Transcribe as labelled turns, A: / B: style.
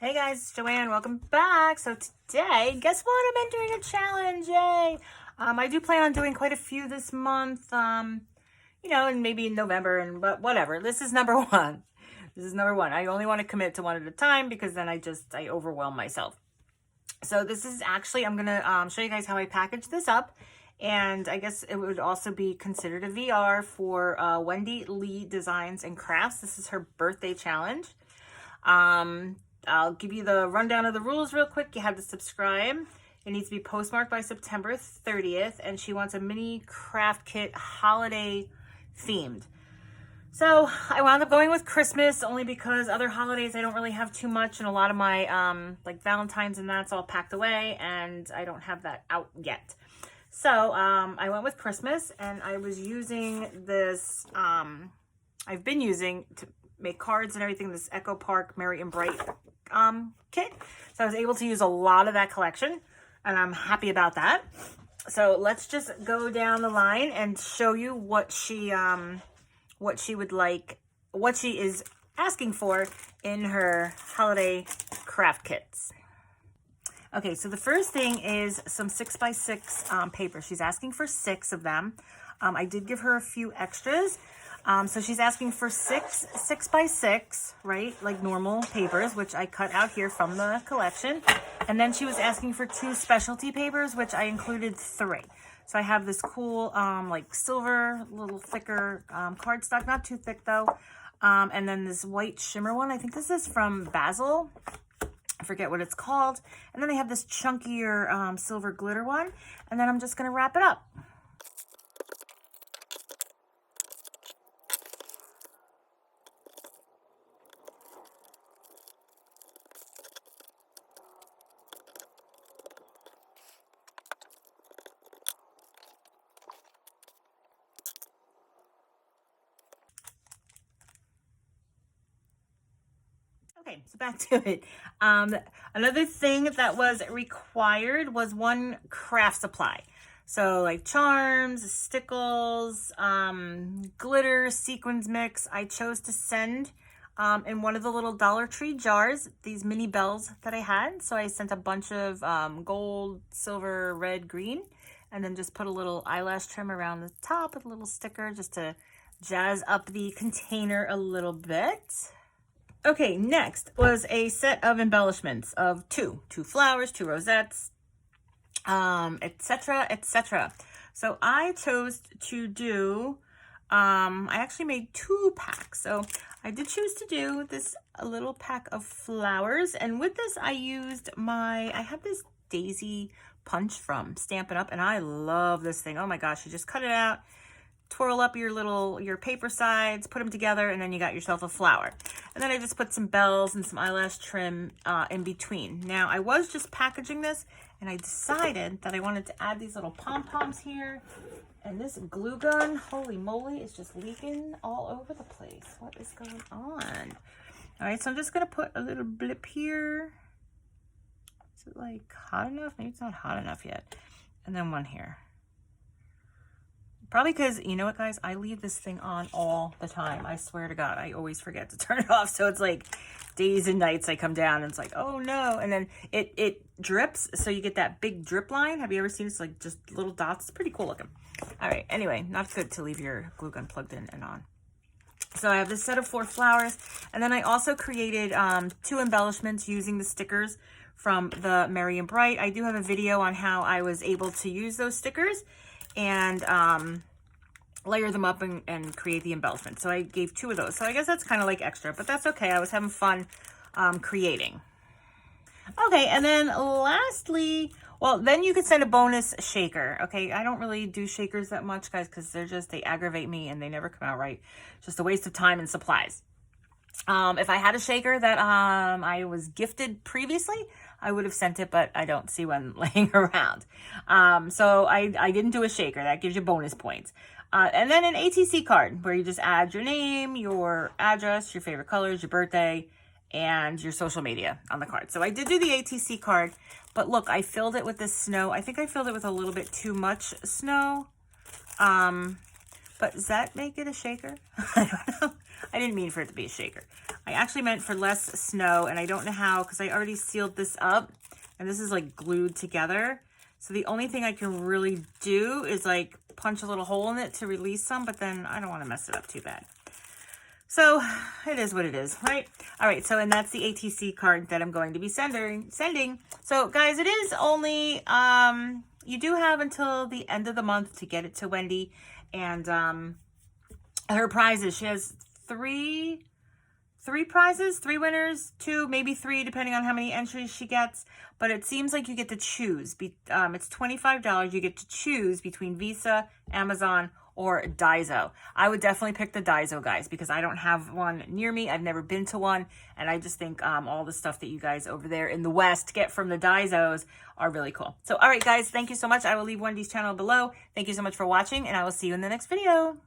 A: Hey guys, it's Joanne. Welcome back. So today, guess what? I'm entering a challenge. Yay! I do plan on doing quite a few this month. And maybe in November, but whatever. This is number one. This is number one. I only want to commit to one at a time because then I overwhelm myself. So this is actually, I'm gonna show you guys how I package this up, and I guess it would also be considered a VR for Wendy Lee Designs and Crafts. This is her birthday challenge. I'll give you the rundown of the rules real quick. You have to subscribe. It needs to be postmarked by September 30th, and she wants a mini craft kit holiday themed. So I wound up going with Christmas only because other holidays I don't really have too much, and a lot of my like Valentine's and that's all packed away, and I don't have that out yet. So I went with Christmas, and I was using this, I've been using to make cards and everything, this Echo Park Merry and Bright kit. So I was able to use a lot of that collection, and I'm happy about that. So let's just go down the line and show you what she would like, what she is asking for in her holiday craft kits. Okay, so the first thing is some 6x6 paper. She's asking for 6 of them. I did give her a few extras. So she's asking for 6 6x6, right? Like normal papers, which I cut out here from the collection. And then she was asking for 2 specialty papers, which I included 3. So I have this cool, like silver, little thicker cardstock, not too thick though. And then this white shimmer one. I think this is from Basil. I forget what it's called. And then I have this chunkier silver glitter one. And then I'm just gonna wrap it up. Okay, so back to it. Another thing that was required was 1 craft supply. So like charms, stickles, glitter, sequins mix. I chose to send in one of the little Dollar Tree jars, these mini bells that I had. So I sent a bunch of gold, silver, red, green, and then just put a little eyelash trim around the top with a little sticker just to jazz up the container a little bit. Okay, next was a set of embellishments of 2 flowers, 2 rosettes, etc., etc. So I chose to do, I actually made 2 packs. So I did choose to do this a little pack of flowers, and with this I used I have this daisy punch from Stampin' Up, and I love this thing. Oh my gosh, you just cut it out, twirl up your paper sides, put them together, and then you got yourself a flower. And then I just put some bells and some eyelash trim in between. Now, I was just packaging this, and I decided that I wanted to add these little pom-poms here. And this glue gun, holy moly, is just leaking all over the place. What is going on? All right, so I'm just going to put a little blip here. Is it like hot enough? Maybe it's not hot enough yet. And then one here. Probably because, you know what, guys? I leave this thing on all the time. I swear to God, I always forget to turn it off. So it's like days and nights I come down and it's like, oh no. And then it drips. So you get that big drip line. Have you ever seen it? It's like just little dots. It's pretty cool looking. All right. Anyway, not good to leave your glue gun plugged in and on. So I have this set of 4 flowers. And then I also created 2 embellishments using the stickers from the Merry and Bright. I do have a video on how I was able to use those stickers and layer them up and create the embellishment. So I gave 2 of those. So I guess that's kind of like extra, but that's okay. I was having fun creating. Okay, and then lastly, well, then you could send a bonus shaker. Okay, I don't really do shakers that much, guys, because they aggravate me and they never come out right. Just a waste of time and supplies. If I had a shaker that I was gifted previously, I would have sent it, but I don't see one laying around. So I didn't do a shaker. That gives you bonus points. And then an ATC card where you just add your name, your address, your favorite colors, your birthday, and your social media on the card. So I did do the ATC card, but look, I filled it with this snow. I think I filled it with a little bit too much snow. But does that make it a shaker? I don't know. I didn't mean for it to be a shaker. I actually meant for less snow, and I don't know how because I already sealed this up, and this is like glued together. So the only thing I can really do is like punch a little hole in it to release some, but then I don't want to mess it up too bad. So it is what it is, right? All right, so and that's the ATC card that I'm going to be sending. So guys, it is only, you do have until the end of the month to get it to Wendy. And her prizes, she has three prizes, 3 winners, 2, maybe 3, depending on how many entries she gets. But it seems like you get to choose. It's $25. You get to choose between Visa, Amazon, or Daiso. I would definitely pick the Daiso, guys, because I don't have one near me. I've never been to one. And I just think all the stuff that you guys over there in the West get from the Daisos are really cool. So, all right, guys, thank you so much. I will leave Wendy's channel below. Thank you so much for watching, and I will see you in the next video.